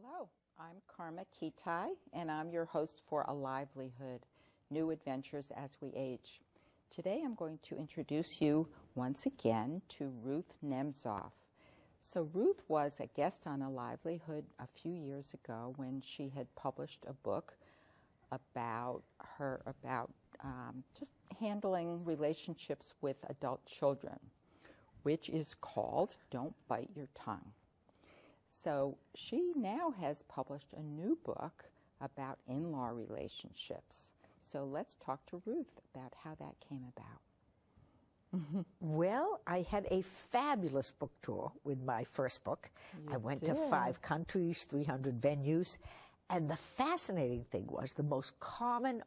Hello, I'm Karma Kitai, and I'm your host for Alivelihood, New Adventures as We Age. Today I'm going to introduce you once again to Ruth Nemzoff. So Ruth was a guest on Alivelihood a few years ago when she had published a book about just handling relationships with adult children, which is called Don't Bite Your Tongue. So she now has published a new book about in-law relationships. So let's talk to Ruth about how that came about. Well, I had a fabulous book tour with my first book. I went to 5 countries, 300 venues. And the fascinating thing was the most common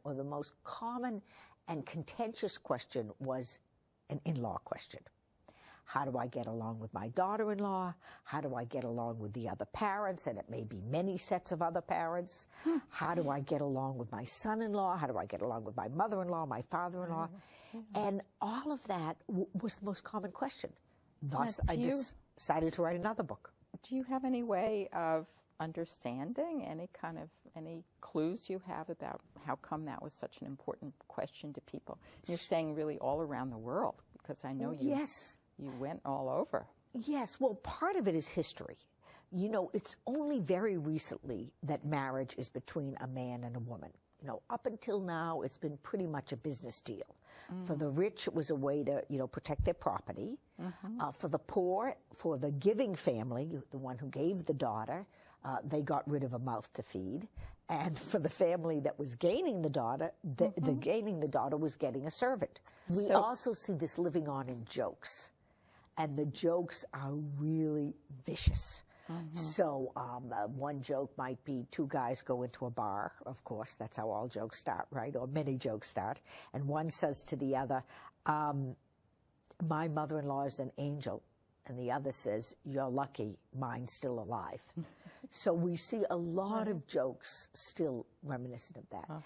and contentious question was an in-law question. How do I get along with my daughter-in-law? How do I get along with the other parents? And it may be many sets of other parents. How do I get along with my son-in-law? How do I get along with my mother-in-law, my father-in-law? And all of that was the most common question. Thus, I decided to write another book. Do you have any way of understanding any clues you have about how come that was such an important question to people? You're saying really all around the world, because I know you went all over. Yes, well, part of it is history. You know, it's only very recently that marriage is between a man and a woman. You know, up until now, it's been pretty much a business deal. For the rich, it was a way to, protect their property. For the poor, for the giving family, the one who gave the daughter, they got rid of a mouth to feed. And for the family that was gaining the daughter, gaining the daughter was getting a servant. We also see this living on in jokes. And the jokes are really vicious. So one joke might be 2 guys go into a bar. Of course, that's how all jokes start, right? Or many jokes start. And one says to the other, my mother-in-law is an angel. And the other says, you're lucky, mine's still alive. So we see a lot of jokes still reminiscent of that.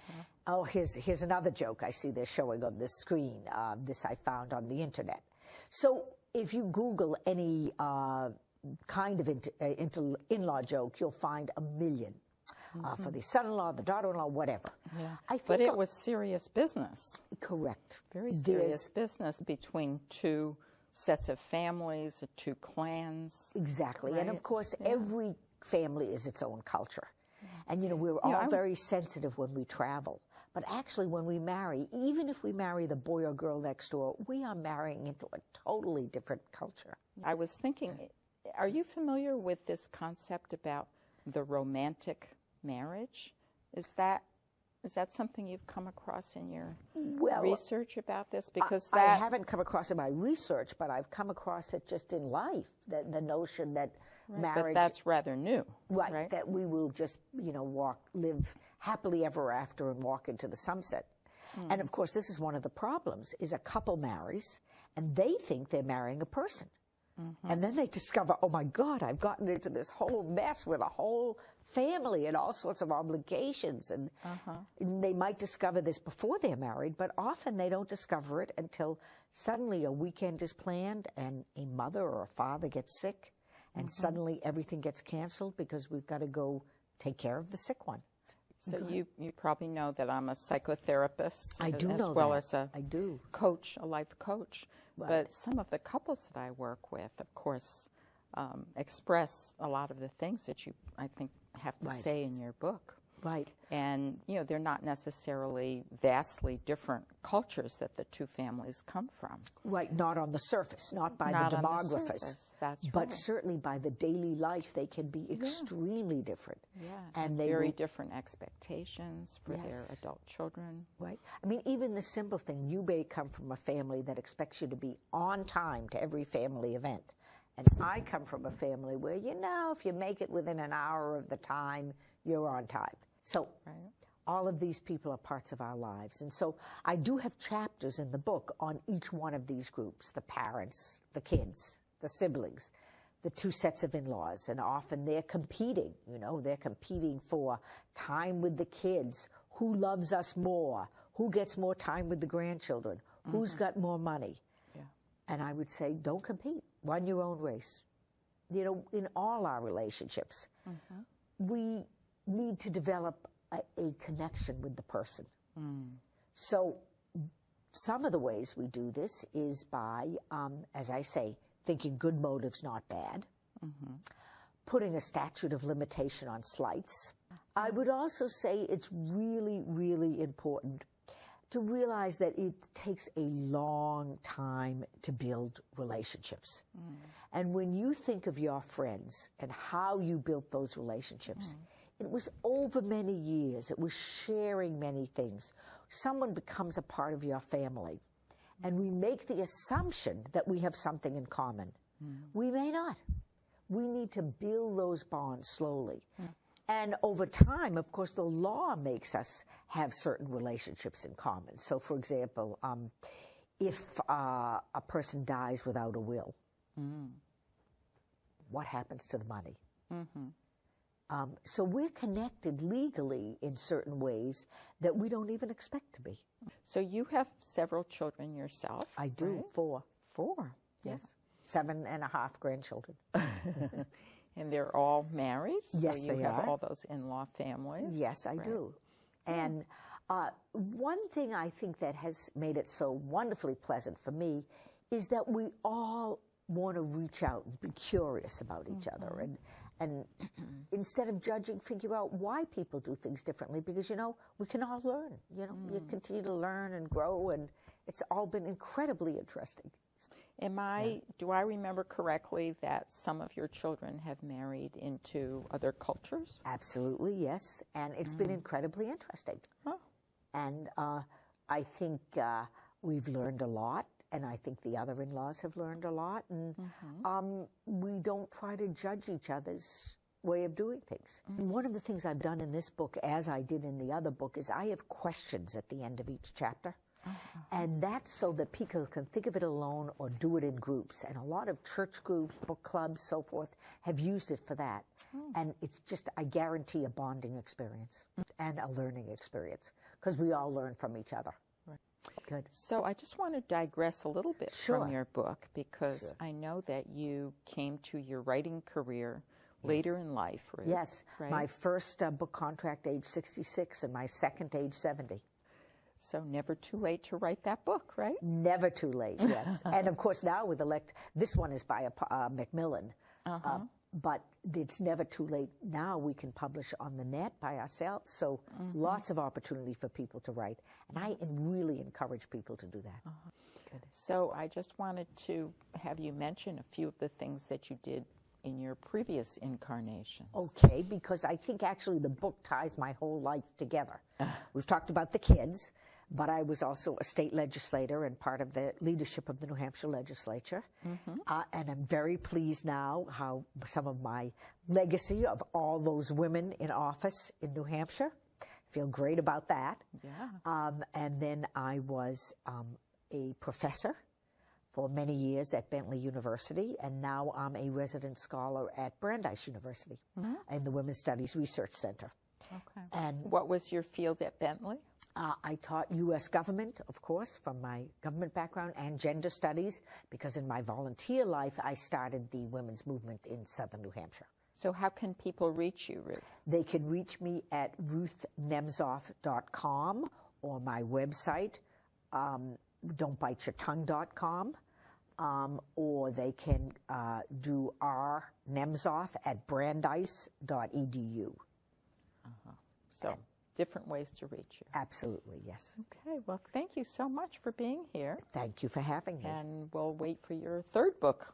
Oh, here's another joke I see they're showing on this screen. This I found on the internet. So if you Google any kind of in-law joke, you'll find a million for the son-in-law, the daughter-in-law, whatever. But it was serious business. Correct. Very serious business between 2 sets of families, 2 clans. Exactly. Right? And of course, every family is its own culture. And we're all very sensitive when we travel. But actually, when we marry, even if we marry the boy or girl next door, we are marrying into a totally different culture. I was thinking, are you familiar with this concept about the romantic marriage? Is that something you've come across in your research about this? Because I haven't come across it in my research, but I've come across it just in life, the notion that marriage... But that's rather new, right? That we will just, live happily ever after and walk into the sunset. And of course, this is one of the problems, is a couple marries, and they think they're marrying a person. And then they discover, oh my God, I've gotten into this whole mess with a whole family and all sorts of obligations. And they might discover this before they're married, but often they don't discover it until suddenly a weekend is planned and a mother or a father gets sick, and suddenly everything gets canceled because we've got to go take care of the sick one. So you probably know that I'm a psychotherapist. I do know as well that. as a coach, a life coach. Right. But some of the couples that I work with, of course, express a lot of the things that you, I think, have to say in your book. Right. And, they're not necessarily vastly different cultures that the 2 families come from. Right, not on the surface, not by the demographers. That's but certainly by the daily life, they can be extremely different. And they very different expectations for their adult children. Right. I mean, even the simple thing, you may come from a family that expects you to be on time to every family event. And I come from a family where, if you make it within an hour of the time, you're on time. So all of these people are parts of our lives. And so I do have chapters in the book on each one of these groups, the parents, the kids, the siblings, the 2 sets of in-laws. And often they're competing, they're competing for time with the kids. Who loves us more? Who gets more time with the grandchildren? Who's got more money? And I would say, don't compete. Run your own race. In all our relationships, we need to develop a connection with the person. So some of the ways we do this is by, as I say, thinking good motives, not bad, putting a statute of limitation on slights. I would also say it's really, really important to realize that it takes a long time to build relationships. And when you think of your friends and how you built those relationships, it was over many years. It was sharing many things. Someone becomes a part of your family, and we make the assumption that we have something in common. We may not. We need to build those bonds slowly. And over time, of course, the law makes us have certain relationships in common. So, for example, if a person dies without a will, what happens to the money? So we're connected legally in certain ways that we don't even expect to be. So you have several children yourself. I do, right? 4. 4. Yes. 7.5 grandchildren. And they're all married? Yes, so you they have are. all those in-law families? Yes, I do. And one thing I think that has made it so wonderfully pleasant for me is that we all want to reach out and be curious about each other, and instead of judging, figure out why people do things differently, because, you know, we can all learn. You know, you continue to learn and grow, and it's all been incredibly interesting. Do I remember correctly that some of your children have married into other cultures? Absolutely, yes. And it's been incredibly interesting. Oh. And I think we've learned a lot, and I think the other in-laws have learned a lot. And we don't try to judge each other's way of doing things. One of the things I've done in this book, as I did in the other book, is I have questions at the end of each chapter. And that's so that people can think of it alone or do it in groups. And a lot of church groups, book clubs, so forth, have used it for that. And it's just, I guarantee, a bonding experience and a learning experience, because we all learn from each other. Right. Good. So I just want to digress a little bit from your book, because I know that you came to your writing career later in life, Ruth. Yes. Right? My first book contract, age 66, and my second, age 70. So never too late to write that book, right? Never too late, yes. And of course now with this one is by Macmillan, but it's never too late. Now we can publish on the net by ourselves, so lots of opportunity for people to write. And I really encourage people to do that. Good. So I just wanted to have you mention a few of the things that you did in your previous incarnations. Okay, because I think actually the book ties my whole life together. We've talked about the kids, but I was also a state legislator and part of the leadership of the New Hampshire legislature. And I'm very pleased now how some of my legacy of all those women in office in New Hampshire. Feel great about that. Yeah. And then I was a professor for many years at Bentley University, and now I'm a resident scholar at Brandeis University in the Women's Studies Research Center. Okay. And what was your field at Bentley? I taught U.S. government, of course, from my government background, and gender studies, because in my volunteer life, I started the women's movement in southern New Hampshire. So how can people reach you, Ruth? They can reach me at ruthnemzoff.com or my website, don'tbiteyourtongue.com. Or they can do rnemzoff at brandeis.edu. So different ways to reach you. Absolutely, yes. Okay, well, thank you so much for being here. Thank you for having me. And we'll wait for your third book.